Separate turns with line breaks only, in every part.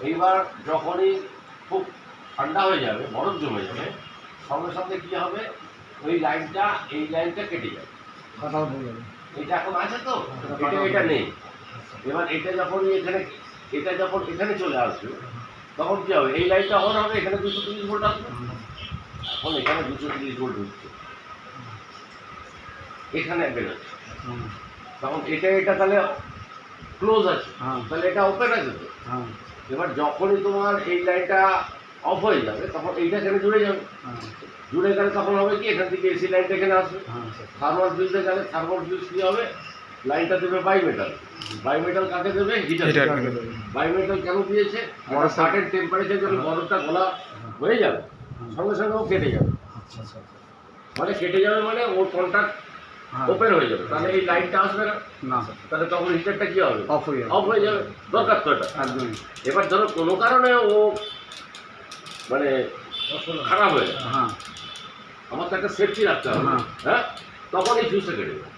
এইবার যখনই খুব ঠান্ডা হয়ে যাবে, বরফ জমে যাবে, সঙ্গে সঙ্গে কী হবে, ওই লাইনটা এই লাইনটা কেটে যাবে। এটা এখন আছে তো, এটা নেই। এবার এটা যখন এখানে চলে আসবে, তখন কী হবে, এই লাইনটা অন হবে, এখানে 230 ভোল্ট আসবে। এখন এখানে 230 ভোল্ট ঢুকছে, এখানে বেরোচ্ছে। তখন এটা তাহলে ক্লোজ আছে, তাহলে এটা ওপেন আছে তো। এবার যখনই তোমার এই লাইনটা অফ হয়ে যাবে, তখন এইটা এখানে জুড়ে যাবে। জুড়ে গেলে তখন হবে কি, এখান থেকে এসি লাইনটা এখানে আসবে। থার্মাল ফিউজে গেলে থার্মাল ফিউজ কী হবে, লাইনটা দেবে বাইমেটাল। বাইমেটাল কাকে দেবে? হিটার। বাইমেটাল কেন দিয়েছে? সার্টেন টেম্পারেচার যখন বরফটা গলা হয়ে যাবে, সঙ্গে সঙ্গে ও কেটে যাবে। মানে কেটে যাবে মানে ওর কন্ট্যাক্ট ওপেন হয়ে যাবে, তাহলে এই লাইটটা আসবে না। তাহলে তখন হিটারটা কি হবে? অফ হয়ে যাবে। দরকার তো এটা। এবার ধরো কোনো কারণে ও মানে খারাপ হয়ে যাবে, আমার তো একটা সেফটি রাখতে হবে, হ্যাঁ, তখন এই ফিউজটা কেটে যাবে।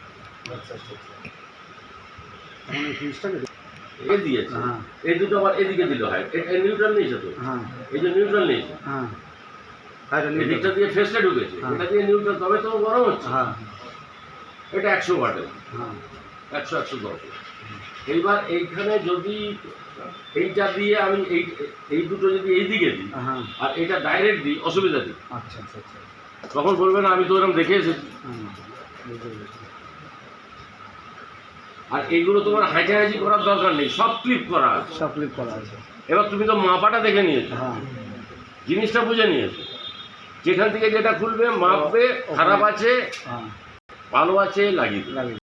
এ দিয়েছে, এই দুটো আবার এদিকে দিল হয়, এই নিউট্রাল নিয়েছে তো, এই যে নিউট্রাল নিয়েছে, এদিকটা দিয়ে ফেসটা ঢুকেছে, এটা দিয়ে নিউট্রাল, তবে তো গরম হচ্ছে। এটা 100 ওয়াটের, 100-110। এইবার এইখানে যদি এইটা দিয়ে আমি এই দুটো যদি এই দিকে দিই আর এটা ডাইরেক্ট দিই, অসুবিধা দিই। তখন বলবে না আমি তো এরকম দেখে এসেছি। আর এইগুলো তোমার হাঁচাহাঁচি করার দরকার নেই, সব ক্লিপ করা আছে। এবার তুমি তো মাপাটা দেখে নিয়েছো, জিনিসটা বুঝে নিয়েছো, যেখান থেকে যেটা খুলবে মাপবে, খারাপ আছে ভালো আছে লাগিয়ে